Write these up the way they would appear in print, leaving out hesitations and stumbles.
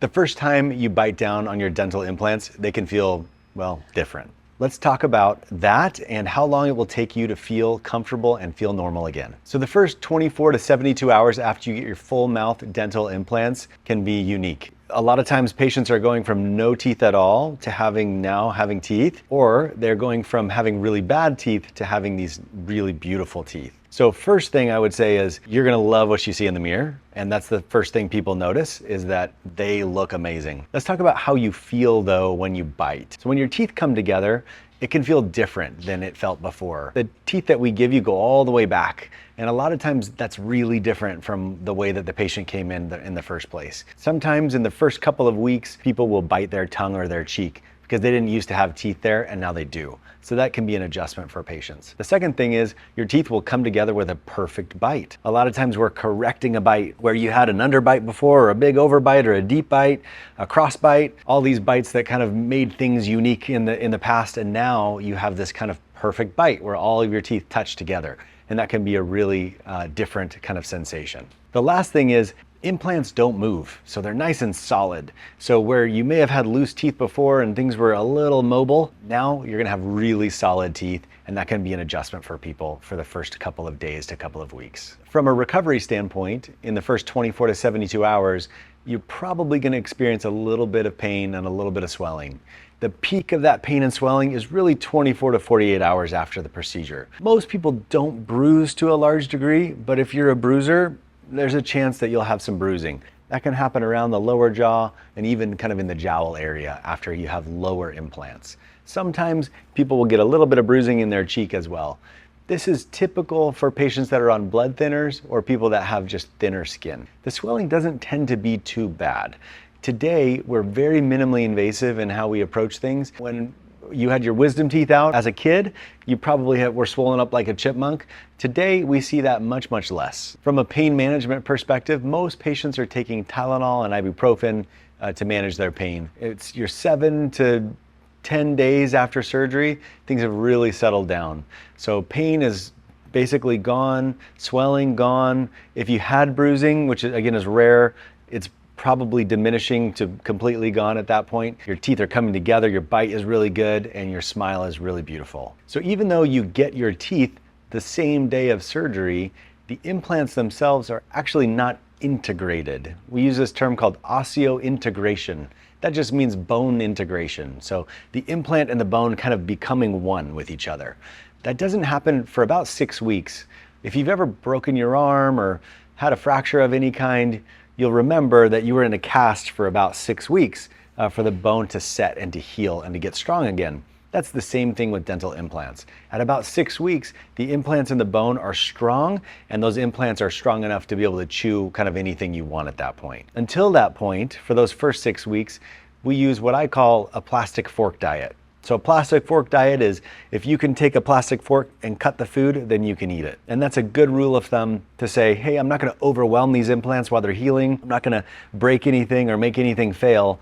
The first time you bite down on your dental implants, they can feel, well, different. Let's talk about that and how long it will take you to feel comfortable and feel normal again. So the first 24 to 72 hours after you get your full mouth dental implants can be unique. A lot of times patients are going from no teeth at all to having teeth, or they're going from having really bad teeth to having these really beautiful teeth. So first thing I would say is you're gonna love what you see in the mirror, and that's the first thing people notice is that they look amazing. Let's talk about how you feel though when you bite. So when your teeth come together, it can feel different than it felt before. The teeth that we give you go all the way back, and a lot of times that's really different from the way that the patient came in the first place. Sometimes in the first couple of weeks, people will bite their tongue or their cheek because they didn't used to have teeth there and now they do. So that can be an adjustment for patients. The second thing is your teeth will come together with a perfect bite. A lot of times we're correcting a bite where you had an underbite before, or a big overbite, or a deep bite, a cross bite, all these bites that kind of made things unique in the past, and now you have this kind of perfect bite where all of your teeth touch together. And that can be a really different kind of sensation. The last thing is implants don't move, so they're nice and solid. So where you may have had loose teeth before and things were a little mobile, now you're gonna have really solid teeth, and that can be an adjustment for people for the first couple of days to couple of weeks. From a recovery standpoint, in the first 24 to 72 hours, you're probably gonna experience a little bit of pain and a little bit of swelling. The peak of that pain and swelling is really 24 to 48 hours after the procedure. Most people don't bruise to a large degree, but if you're a bruiser, there's a chance that you'll have some bruising. That can happen around the lower jaw and even kind of in the jowl area after you have lower implants. Sometimes people will get a little bit of bruising in their cheek as well. This is typical for patients that are on blood thinners or people that have just thinner skin. The swelling doesn't tend to be too bad. Today, we're very minimally invasive in how we approach things. When you had your wisdom teeth out as a kid, you probably were swollen up like a chipmunk. Today, we see that much, much less. From a pain management perspective, most patients are taking Tylenol and ibuprofen to manage their pain. It's your 7 to 10 days after surgery, things have really settled down. So pain is basically gone, swelling gone. If you had bruising, which again is rare, it's probably diminishing to completely gone at that point. Your teeth are coming together, your bite is really good, and your smile is really beautiful. So even though you get your teeth the same day of surgery, the implants themselves are actually not integrated. We use this term called osseointegration. That just means bone integration. So the implant and the bone kind of becoming one with each other. That doesn't happen for about 6 weeks. If you've ever broken your arm or had a fracture of any kind, you'll remember that you were in a cast for about 6 weeks for the bone to set and to heal and to get strong again. That's the same thing with dental implants. At about 6 weeks, the implants in the bone are strong, and those implants are strong enough to be able to chew kind of anything you want at that point. Until that point, for those first 6 weeks, we use what I call a plastic fork diet. So a plastic fork diet is if you can take a plastic fork and cut the food, then you can eat it. And that's a good rule of thumb to say, hey, I'm not gonna overwhelm these implants while they're healing. I'm not gonna break anything or make anything fail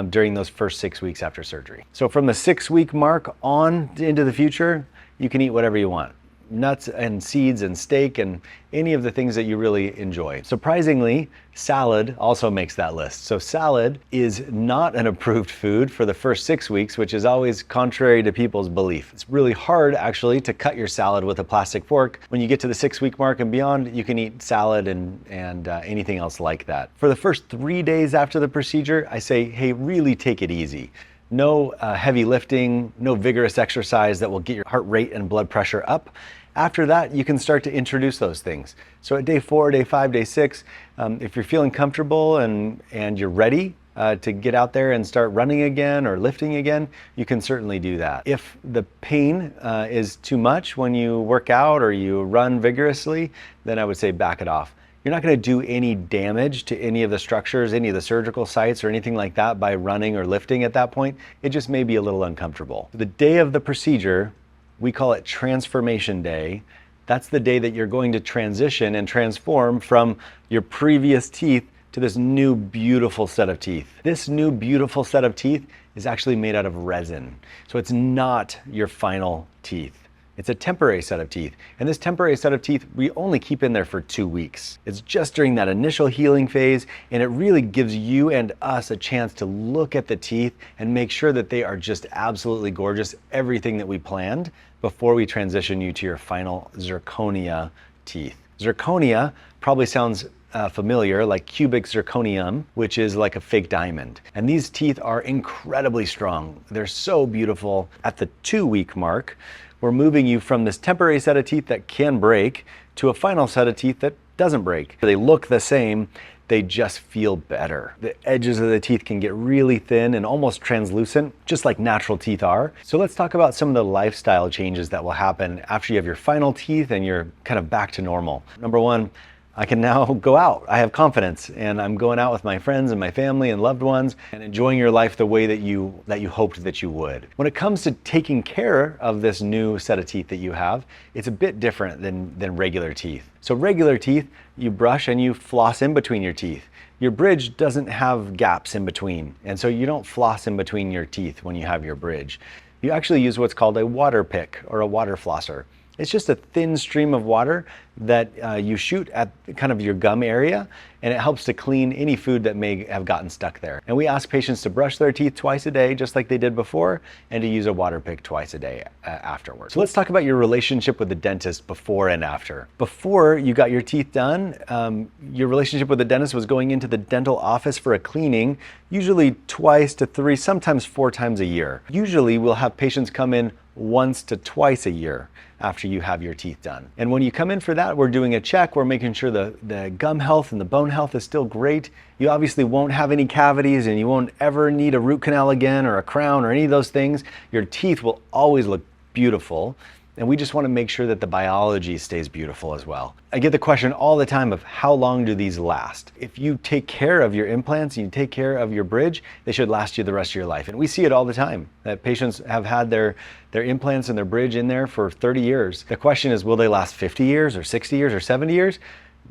during those first 6 weeks after surgery. So from the 6-week mark on into the future, you can eat whatever you want. Nuts and seeds and steak and any of the things that you really enjoy. Surprisingly, salad also makes that list. So salad is not an approved food for the first 6 weeks, which is always contrary to people's belief. It's really hard actually to cut your salad with a plastic fork. When you get to the 6-week mark and beyond, you can eat salad and anything else like that. For the first 3 days after the procedure, I say, hey, really take it easy. No heavy lifting, no vigorous exercise that will get your heart rate and blood pressure up. After that, you can start to introduce those things. So at day 4, day 5, day 6, if you're feeling comfortable and you're ready to get out there and start running again or lifting again, you can certainly do that. If the pain is too much when you work out or you run vigorously, then I would say back it off. You're not going to do any damage to any of the structures, any of the surgical sites or anything like that by running or lifting at that point. It just may be a little uncomfortable. The day of the procedure, we call it transformation day. That's the day that you're going to transition and transform from your previous teeth to this new beautiful set of teeth. This new beautiful set of teeth is actually made out of resin. So it's not your final teeth. It's a temporary set of teeth. And this temporary set of teeth, we only keep in there for 2 weeks. It's just during that initial healing phase, and it really gives you and us a chance to look at the teeth and make sure that they are just absolutely gorgeous, everything that we planned, before we transition you to your final zirconia teeth. Zirconia probably sounds familiar, like cubic zirconium, which is like a fake diamond. And these teeth are incredibly strong. They're so beautiful. At the 2-week mark, we're moving you from this temporary set of teeth that can break to a final set of teeth that doesn't break. They look the same, they just feel better. The edges of the teeth can get really thin and almost translucent, just like natural teeth are. So let's talk about some of the lifestyle changes that will happen after you have your final teeth and you're kind of back to normal. Number one, I can now go out. I have confidence, and I'm going out with my friends and my family and loved ones and enjoying your life the way that you hoped that you would. When it comes to taking care of this new set of teeth that you have, it's a bit different than regular teeth. So regular teeth, you brush and you floss in between your teeth. Your bridge doesn't have gaps in between, and so you don't floss in between your teeth when you have your bridge. You actually use what's called a water pick or a water flosser. It's just a thin stream of water that you shoot at kind of your gum area, and it helps to clean any food that may have gotten stuck there. And we ask patients to brush their teeth twice a day, just like they did before, and to use a water pick twice a day afterwards. So let's talk about your relationship with the dentist before and after. Before you got your teeth done, your relationship with the dentist was going into the dental office for a cleaning, usually 2 to 3, sometimes 4 times a year. Usually we'll have patients come in once to twice a year after you have your teeth done. And when you come in for that, we're doing a check. We're making sure the gum health and the bone health is still great. You obviously won't have any cavities, and you won't ever need a root canal again or a crown or any of those things. Your teeth will always look beautiful. And we just want to make sure that the biology stays beautiful as well. I get the question all the time of how long do these last? If you take care of your implants and you take care of your bridge, they should last you the rest of your life. And we see it all the time, that patients have had their implants and their bridge in there for 30 years. The question is, will they last 50 years or 60 years or 70 years?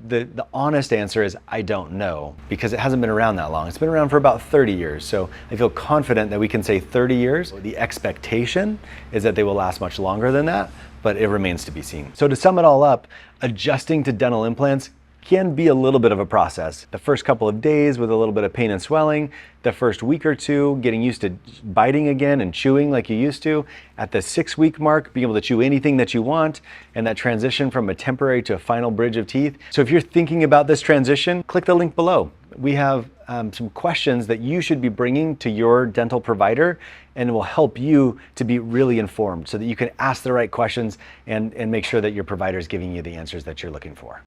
The honest answer is I don't know, because it hasn't been around that long. It's been around for about 30 years. So I feel confident that we can say 30 years. The expectation is that they will last much longer than that, but it remains to be seen. So to sum it all up, adjusting to dental implants can be a little bit of a process. The first couple of days with a little bit of pain and swelling, the first week or two getting used to biting again and chewing like you used to. At the 6-week mark, being able to chew anything that you want, and that transition from a temporary to a final bridge of teeth. So if you're thinking about this transition, click the link below. We have some questions that you should be bringing to your dental provider, and it will help you to be really informed so that you can ask the right questions and make sure that your provider is giving you the answers that you're looking for.